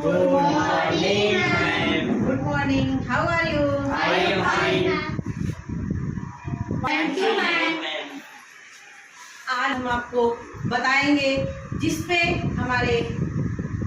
Good morning, ma'am. Good morning. How are you? I am fine. Thank you, ma'am. आज हम आपको बताएंगे जिसपे हमारे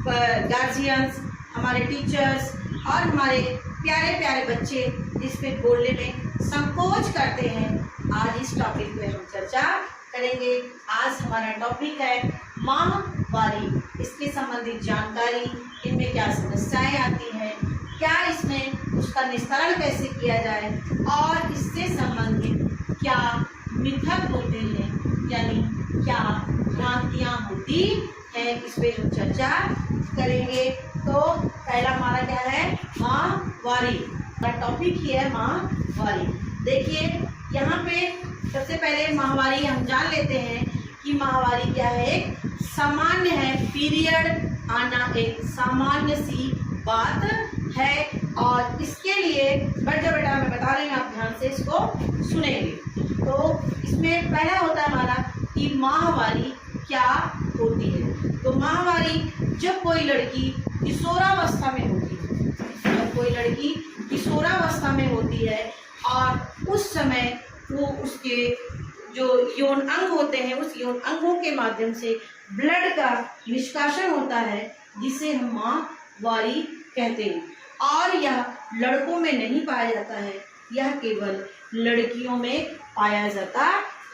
गार्जियंस, हमारे टीचर्स और हमारे प्यारे प्यारे बच्चे जिसपे बोलने में संकोच करते हैं। आज इस टॉपिक पे हम चर्चा करेंगे। आज हमारा टॉपिक है माहवारी। इसके संबंधित जानकारी, इनमें क्या समस्याएं आती हैं, क्या इसमें उसका निस्तारण कैसे किया जाए और इससे संबंधित क्या मिथक होते हैं, यानी क्या भ्रांतियाँ होती हैं, इस पे हम चर्चा करेंगे। तो पहला हमारा क्या है, माहवारी। हमारा टॉपिक ही है माहवारी। देखिए यहाँ पे सबसे पहले माहवारी हम जान लेते हैं कि माहवारी क्या है। एक सामान्य है, पीरियड आना एक सामान्य सी बात है। और इसके लिए बैठ जाओ बेटा, मैं बता रही हूँ, आप ध्यान से इसको सुनेंगे। तो इसमें पहला होता है हमारा कि माहवारी क्या होती है। तो माहवारी जब कोई लड़की किशोरावस्था में होती है, जब कोई लड़की किशोरावस्था में होती है और उस समय वो उसके जो यौन अंग होते हैं, उस यौन अंगों के माध्यम से ब्लड का निष्कासन होता है, जिसे हम माहवारी कहते हैं। और यह लड़कों में नहीं पाया जाता है, यह केवल लड़कियों में पाया जाता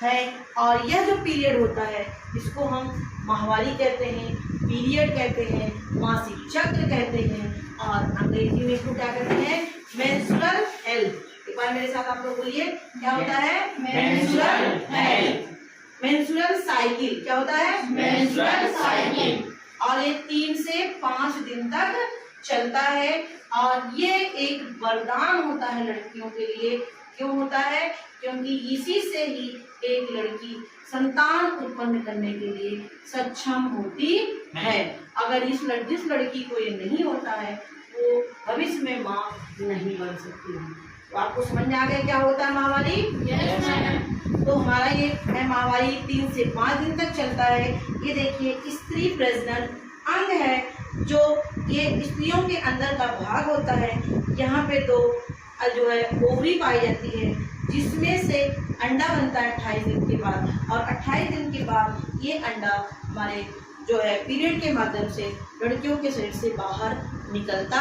है। और यह जो पीरियड होता है इसको हम माहवारी कहते हैं, पीरियड कहते हैं, मासिक चक्र कहते हैं, और अंग्रेजी में इसको क्या कहते हैं, मेंस्ट्रुअल हेल्थ। एक बार मेरे साथ आप लोग बोलिए, क्या होता है, मेंस्ट्रुअल हेल्थ। मेंस्ट्रुअल साइकिल क्या होता है, मेंस्ट्रुअल साइकिल। और ये 3 से 5 दिन तक चलता है। और ये एक वरदान होता है लड़कियों के लिए। क्यों होता है? क्योंकि इसी से ही एक लड़की संतान उत्पन्न करने के लिए सक्षम होती है। अगर जिस लड़की को ये नहीं होता है वो भविष्य में माँ नहीं बन सकती है। तो आपको समझ में आ गया क्या होता है माहवारी? Yes, ma'am. तो हमारा ये है माहवारी 3 से 5 दिन तक चलता है। ये देखिए स्त्री प्रजनन अंग है, जो ये स्त्रियों के अंदर का भाग होता है। यहाँ पे दो जो है ओवरी पाई जाती है, जिसमें से अंडा बनता है 28 दिन के बाद। और 28 दिन के बाद ये अंडा हमारे जो है पीरियड के माध्यम से लड़कियों के शरीर से बाहर निकलता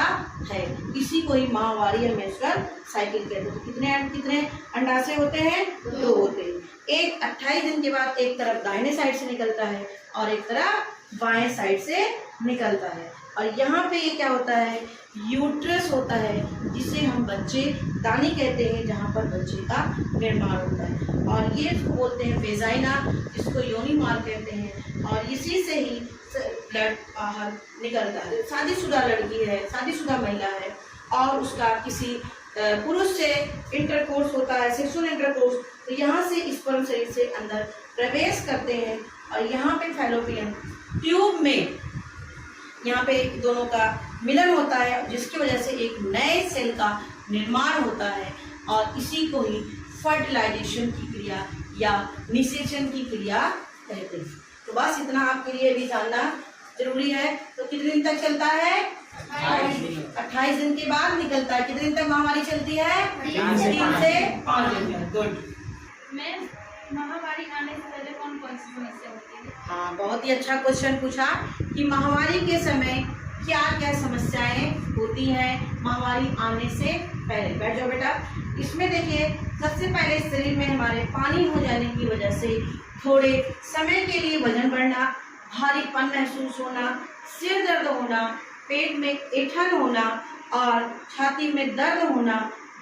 है। इसी को ही माहवारी या मेंस्ट्रुअल साइकिल कहते हैं। कितने अंडाशय होते हैं? 2 होते हैं। एक 28 दिन के बाद एक तरफ दाहिने साइड से निकलता है और एक तरफ बाएं साइड से निकलता है। और यहाँ पे ये क्या होता है, यूट्रस होता है, जिसे हम बच्चे दानी कहते हैं, जहाँ पर बच्चे का निर्माण होता है। और ये इसको बोलते हैं वेजाइना, जिसको योनि मार्ग कहते हैं। और इसी से ही ब्लड बाहर निकलता है। शादीशुदा लड़की है, शादीशुदा महिला है, और उसका किसी पुरुष से इंटरकोर्स होता है, सेक्सुअल इंटरकोर्स, तो यहाँ से स्पर्म शरीर से अंदर प्रवेश करते हैं। और यहाँ पे फैलोपियन ट्यूब में यहाँ पे दोनों का मिलन होता है, जिसकी वजह से एक नए सेल का निर्माण होता है। और इसी को ही फर्टिलाइजेशन की क्रिया या निषेचन की क्रिया कहते हैं। तो बस इतना आपके लिए भी जानना जरूरी है। तो कितने दिन तक चलता है? 28 दिन के बाद निकलता है। कितने दिन तक माहवारी चलती है? 3 से 5 दिन। गुड। मैम, माहवारी आने से पहले कौन कौन सी समस्या होती है? हाँ, बहुत ही अच्छा क्वेश्चन पूछा कि माहवारी के समय क्या क्या समस्याएं होती हैं माहवारी आने से पहले। बैठ जाओ बेटा। इसमें देखिए, सबसे पहले शरीर में हमारे पानी हो जाने की वजह से थोड़े समय के लिए वजन बढ़ना, भारीपन महसूस होना, सिर दर्द होना, पेट में ऐंठन होना और छाती में दर्द होना,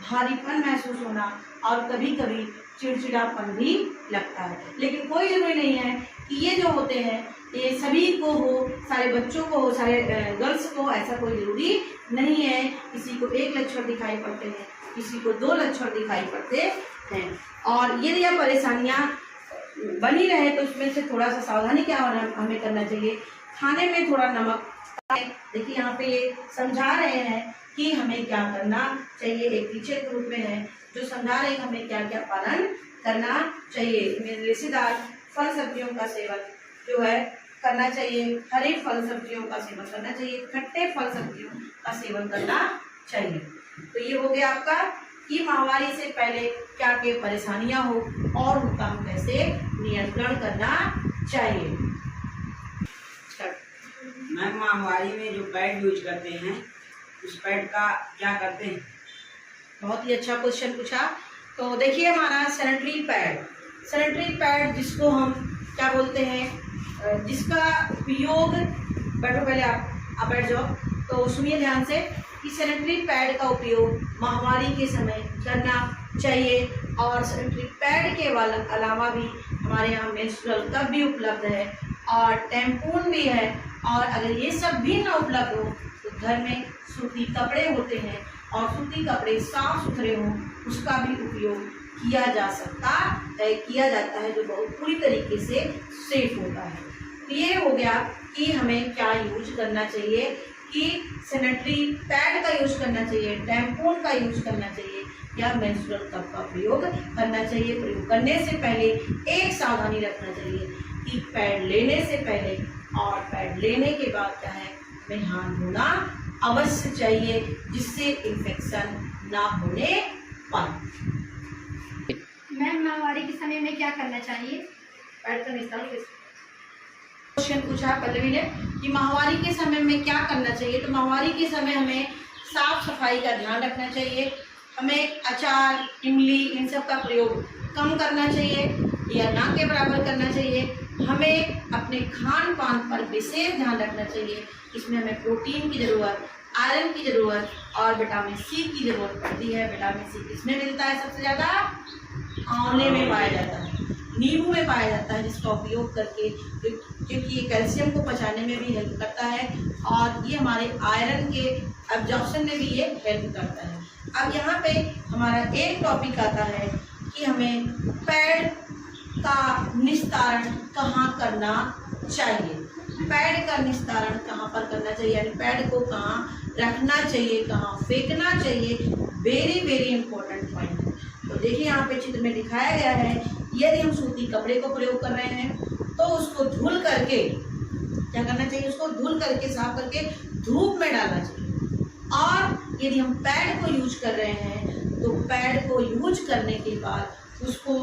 भारीपन महसूस होना, और कभी कभी चिड़चिड़ापन भी लगता है। लेकिन कोई जरूरी नहीं है कि ये जो होते हैं ये सभी को हो, सारे बच्चों को हो, सारे गर्ल्स को, ऐसा कोई जरूरी नहीं है। किसी को 1 लक्षण दिखाई पड़ते हैं, किसी को 2 लक्षण दिखाई पड़ते हैं। और यदि यह परेशानियाँ बनी रहे तो इसमें से थोड़ा सा सावधानी क्या हमें करना चाहिए, खाने में थोड़ा नमक। देखिए यहाँ पे ये समझा रहे हैं कि हमें क्या करना चाहिए। एक टीचर के रूप में है जो समझा रहे हैं हमें क्या क्या पालन करना चाहिए। रेशेदार फल सब्जियों का सेवन जो है करना चाहिए, हरे फल सब्जियों का सेवन करना चाहिए, खट्टे फल सब्जियों का सेवन करना चाहिए। तो ये हो गया आपका कि माहवारी से पहले क्या क्या परेशानियां हो और उनका हम कैसे नियंत्रण करना चाहिए। मैम माहवारी में जो पैड यूज करते हैं उस पैड का क्या करते हैं? बहुत ही अच्छा क्वेश्चन पूछा। तो देखिए हमारा सैनिटरी पैड जिसको हम क्या बोलते हैं, जिसका उपयोग, बैठो पहले आप बैठ जाओ, तो सुनिए ध्यान से कि सैनिटरी पैड का उपयोग माहवारी के समय करना चाहिए। और सैनिटरी पैड के अलावा भी हमारे यहाँ मेंस्ट्रुअल कप भी उपलब्ध है और टैम्पून भी है। और अगर ये सब भी ना उपलब्ध हो तो घर में सूती कपड़े होते हैं और सूती कपड़े साफ सुथरे हों उसका भी उपयोग किया जाता है, जो बहुत पूरी तरीके से सेफ होता है। तो ये हो गया कि हमें क्या यूज करना चाहिए, कि सैनिटरी पैड का यूज करना चाहिए, टैम्पून का यूज करना चाहिए या मेंस्ट्रुअल कप का प्रयोग करना चाहिए। प्रयोग करने से पहले एक सावधानी रखना चाहिए कि पैड लेने से पहले और पैड लेने के बाद क्या है, हमें हाथ धोना अवश्य चाहिए जिससे इन्फेक्शन ना होने पाए। मैम माहवारी के समय में क्या करना चाहिए? पैड का निस्तारण क्वेश्चन पूछा पल्लवी ने कि माहवारी के समय में क्या करना चाहिए। तो माहवारी के समय हमें साफ सफाई का ध्यान रखना चाहिए, हमें अचार, इमली इन सब का प्रयोग कम करना चाहिए या ना के बराबर करना चाहिए। हमें अपने खान पान पर विशेष ध्यान रखना चाहिए, इसमें हमें प्रोटीन की ज़रूरत, आयरन की ज़रूरत और विटामिन सी की ज़रूरत पड़ती है। विटामिन सी किसमें मिलता है सबसे ज़्यादा? आंवले में पाया जाता है, नींबू में पाया जाता है, जिसका उपयोग करके, क्योंकि ये कैल्शियम को पचाने में भी हेल्प करता है और ये हमारे आयरन के एब्जॉर्प्शन में भी ये हेल्प करता है। अब यहाँ पे हमारा एक टॉपिक आता है कि हमें पैड का निस्तारण कहाँ करना चाहिए। पैड का निस्तारण कहाँ पर करना चाहिए, यानी पैड को कहाँ रखना चाहिए, कहाँ फेंकना चाहिए, वेरी वेरी इंपॉर्टेंट पॉइंट। तो देखिए यहाँ पे चित्र में दिखाया गया है, यदि हम सूती कपड़े को प्रयोग कर रहे हैं तो उसको धुल करके क्या करना चाहिए, उसको धुल करके साफ करके धूप में डालना चाहिए। और यदि हम पैड को यूज कर रहे हैं तो पैड को यूज करने के बाद उसको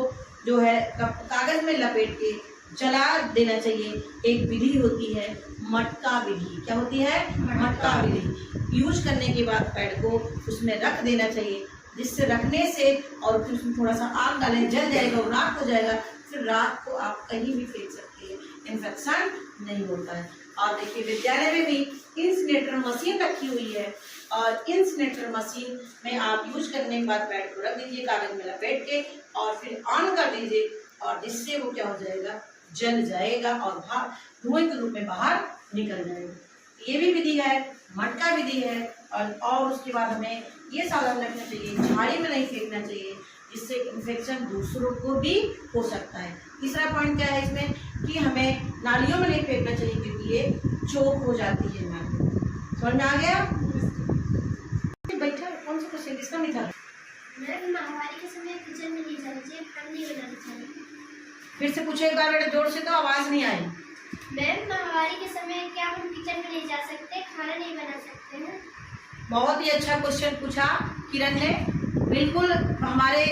जो है कागज में लपेट के जला देना चाहिए। एक विधि होती है मटका विधि। क्या होती है? मटका विधि। यूज करने के बाद पैड को उसमें रख देना चाहिए, जिससे रखने से और फिर उसमें थोड़ा सा आग डालें, जल जाएगा और राख हो जाएगा। फिर राख को आप कहीं भी फेंक सकते हैं, इन्फेक्शन नहीं होता है। और देखिए विद्यालय में भी इंसिनेटर मशीन रखी हुई है और इंसिनेटर मशीन में आप यूज करने के बाद पैड को रख दीजिए कागज में लपेट के और फिर ऑन कर दीजिए, और जिससे वो क्या हो जाएगा, जल जाएगा और धुएं के रूप में बाहर निकल जाएगा। ये भी विधि है, मटका विधि है। और उसके बाद हमें ये सावधान रखना चाहिए, झाड़ी में नहीं फेंकना चाहिए, जिससे इन्फेक्शन दूसरों को भी हो सकता है। तीसरा पॉइंट क्या है इसमें कि हमें नालियों में नहीं फेंकना चाहिए, क्योंकि ये चोक हो जाती है नाली। समझ में आ गया? बैठा कौन सा क्वेश्चन किसका नहीं था? मैम माहवारी के समय किचन में नहीं जाना चाहिए, खाना नहीं बनाना चाहिए। फिर से पूछे एक बार बेटा जोर से, तो आवाज़ नहीं आई। मैम माहवारी के समय क्या हम किचन में नहीं जा सकते, खाना नहीं बना सकते हैं? बहुत ही अच्छा क्वेश्चन पूछा किरण ने। बिल्कुल हमारे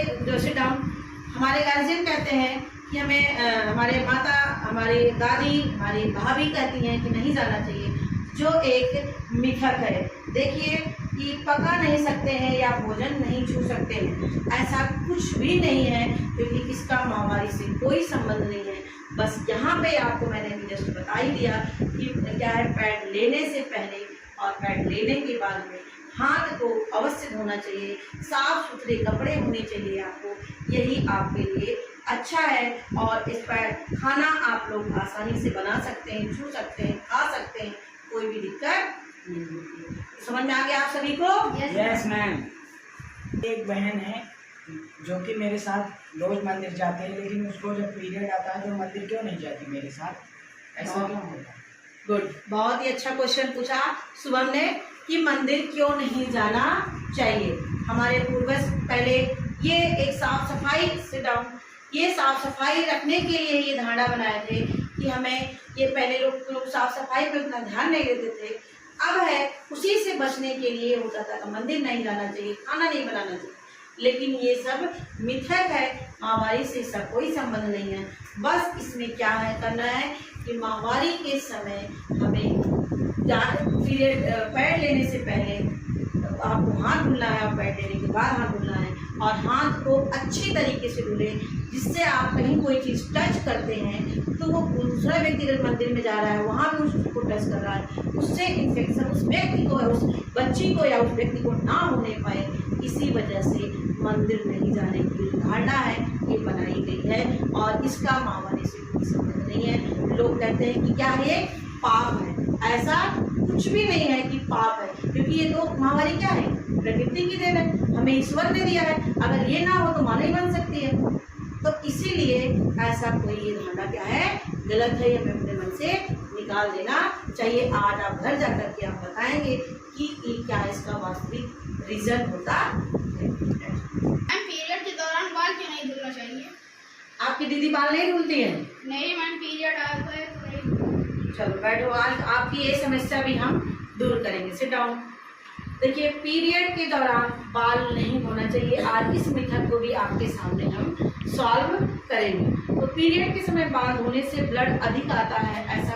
हमारे गार्जियन कहते हैं कि हमें हमारे माता, हमारी दादी, हमारी भाभी कहती हैं कि नहीं जाना चाहिए, जो एक मिथक है। देखिए कि पका नहीं सकते हैं या भोजन नहीं छू सकते हैं, ऐसा कुछ भी नहीं है, क्योंकि इसका माहवारी से कोई संबंध नहीं है। बस यहाँ पे आपको मैंने भी जस्ट बता ही दिया कि क्या है, पैड लेने से पहले और पैड लेने के बाद में हाथ को अवश्य धोना चाहिए, साफ सुथरे कपड़े होने चाहिए आपको, यही आपके लिए अच्छा है। और इस पैड खाना आप लोग आसानी से बना सकते हैं, छू सकते हैं, खा सकते हैं, कोई भी दिक्कत नहीं होती है। समझ में आ गया आप सभी को? Yes ma'am. एक बहन है जो कि मेरे साथ रोज मंदिर जाते हैं, लेकिन उसको जब पीरियड आता है तो मंदिर क्यों नहीं जाती मेरे साथ, ऐसा क्यों होता है? गुड, बहुत ही अच्छा क्वेश्चन पूछा शुभम ने कि मंदिर क्यों नहीं जाना चाहिए। हमारे पूर्वज पहले ये एक साफ सफाई से डाउन, ये साफ सफाई रखने के लिए ये धारणा बनाए थे कि हमें ये पहले लोग साफ सफाई पे उतना ध्यान नहीं देते थे। अब है उसी से बचने के लिए होता था कि मंदिर नहीं जाना चाहिए, खाना नहीं बनाना चाहिए, लेकिन ये सब मिथक है। माहवारी से इसका कोई संबंध नहीं है। बस इसमें क्या है करना है कि माहवारी के समय हमें पीरियड पैड लेने से पहले आपको हाथ धुलना है और पैड लेने के बाद हाथ धुलना है, और हाथ को अच्छी तरीके से धुलें, जिससे आप कहीं कोई चीज़ टच करते हैं तो वो दूसरा व्यक्ति अगर मंदिर में जा रहा है वहाँ भी उसको टच कर रहा है, उससे इन्फेक्शन उस व्यक्ति को या उस बच्ची को या उस व्यक्ति को ना होने पाए। इसी वजह से मंदिर नहीं जाने की धारणा है ये बनाई गई है, और इसका माहवारी से कोई संबंध नहीं है। लोग कहते हैं कि क्या ये पाप है, ऐसा कुछ भी नहीं है कि पाप है, क्योंकि ये तो माहवारी क्या है, प्रकृति की देन है, हमें ईश्वर ने दिया है। अगर ये ना हो तो माँ नहीं बन सकती है। तो इसीलिए ऐसा कोई ये धारणा क्या है, गलत है, ये हमें अपने मन से निकाल देना चाहिए। आज आप घर जाकर के आप बताएंगे कि क्या इसका वास्तविक रीजन होता है। मैम पीरियड के दौरान बाल क्यों नहीं धुलना चाहिए? आपकी दीदी बाल नहीं धुलती है? नहीं मैम, पीरियड आता है तो नहीं। चलो बैठो, आज आपकी ये समस्या भी हम दूर करेंगे। Sit down. देखिए, पीरियड के दौरान बाल नहीं होना चाहिए। आज इस मेथड को भी आपके सामने हम सॉल्व करेंगे। तो पीरियड के समय बाल होने से ब्लड अधिक आता है, ऐसा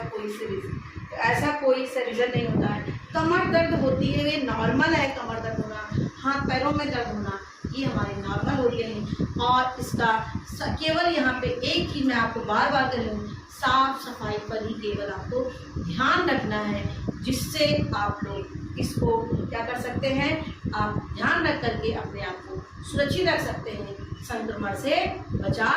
कोई से रीजन नहीं होता है। कमर दर्द होती है, ये नॉर्मल है। कमर दर्द होना, हाथ पैरों में दर्द होना, ये हमारे नॉर्मल होते हैं। और इसका केवल यहाँ पे एक ही मैं आपको बार बार कह रही हूँ, साफ सफाई पर ही केवल आपको ध्यान रखना है, जिससे आप लोग इसको क्या कर सकते हैं, आप ध्यान रख करके अपने आप को सुरक्षित रख सकते हैं, संक्रमण से बचा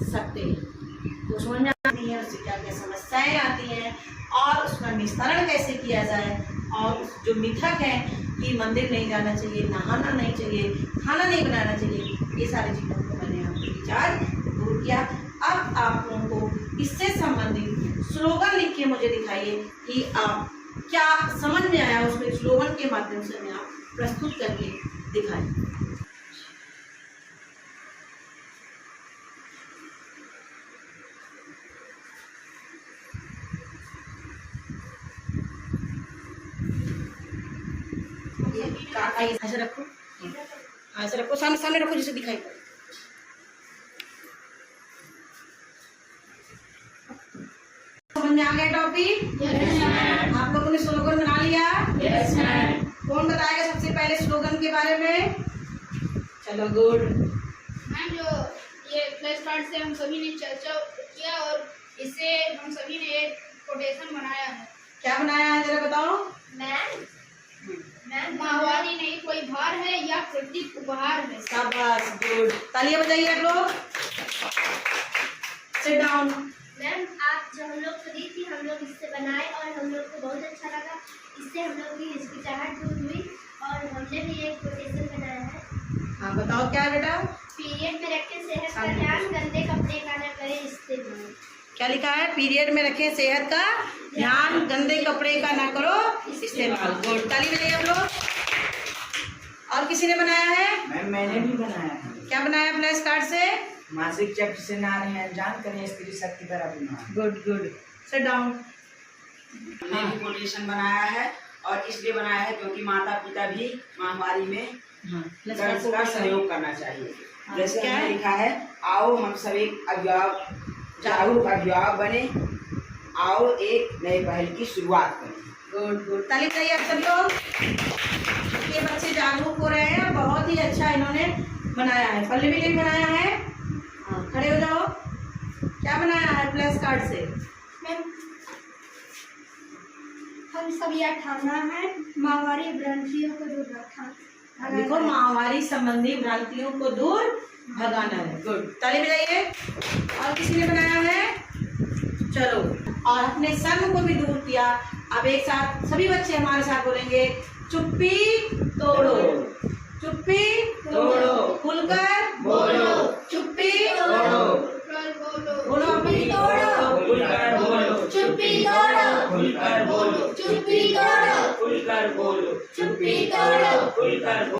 सकते हैं। तो समझ में आती है उससे क्या क्या समस्याएं आती हैं और उसका निस्तारण कैसे किया जाए, और जो मिथक है कि मंदिर नहीं जाना चाहिए, नहाना नहीं चाहिए, खाना नहीं बनाना चाहिए, ये सारी चीज़ों को मैंने आपके आज दूर किया। अब आप लोगों को इससे संबंधित स्लोगन लिख के मुझे दिखाइए कि आप क्या समझ में आया, उसमें स्लोगन के माध्यम से हमें आप प्रस्तुत करके दिखाएं। ऐसे रखो, ऐसे रखो, सामने रखो जिसे दिखाई पड़े। समझ में आ गया टॉपिक? आप लोगों ने स्लोगन बना लिया? Yes ma'am. कौन बताएगा सबसे पहले स्लोगन के बारे में? चलो गुड। मैम, जो ये फ्लैश कार्ड से हम सभी ने चर्चा किया और इससे हम सभी ने एक कोटेशन बनाया है। क्या बनाया है जरा बताओ। मैम, माहवारी नहीं कोई भार है या प्राकृतिक उपहार है। शाबाश, गुड। तालियां बजाइए आप लोग। Sit down. मैम, आप जो हम लोग खुदी थी, हम लोग इससे बनाए और हम लोग को बहुत अच्छा लगा। इससे हम लोग की हिचकिचाहट दूर हुई और हमने भी एक कोटेशन बनाया है। हाँ बताओ क्या है बेटा। पीरियड में रखें सेहत का ध्यान, गंदे कपड़े का न करें इस्तेमाल। क्या लिखा है? पीरियड में रखें सेहत का ध्यान, गंदे कपड़े का ना करो इस्तेमाल। गुड, ताली बजाइए आप लोग। और किसी ने बनाया है? मैम मैंने भी बनाया है। क्या बनाया फ्लैश कार्ड से? मासिक चक्र से ना रहे अनजान करें, स्त्री शक्ति पर अभिमान। Good good. Sit down. हमने भी कोटेशन बनाया है, और इसलिए बनाया है क्योंकि माता पिता भी माहवारी में गर्ल्स का सहयोग करना चाहिए। जैसे क्या हमने लिखा है, आओ हम सब एक जागरूक अभिभावक बने, आओ एक नए पहल की शुरुआत करें। गुड गुड, ताली बजाइए आप सब लोग। ये बच्चे जागरूक हो रहे हैं और बहुत ही अच्छा इन्होंने बनाया है। पल्लवी ने बनाया है। हाँ, खड़े हो जाओ। क्या बनाया है फ्लैश कार्ड से? मैम, हम सब यह ठाना है माहवारी भ्रांतियों को दूर रखना। देखो, माहवारी संबंधी भ्रांतियों को दूर भगाना है। गुड, ताली बजाइए। और किसी ने बनाया है? चलो, और अपने शर्म को भी दूर किया। अब एक साथ सभी बच्चे हमारे साथ बोलेंगे, चुप्पी तोड़ो, चुप्पी तोड़ो, खुलकर बोलो, चुप्पी तोड़ो, बोलो अपनी तोड़ो, खुलकर बोलो, चुप्पी तोड़ो, खुलकर बोलो, चुप्पी तोड़ो, खुलकर बोलो, चुप्पी तोड़ो, खुलकर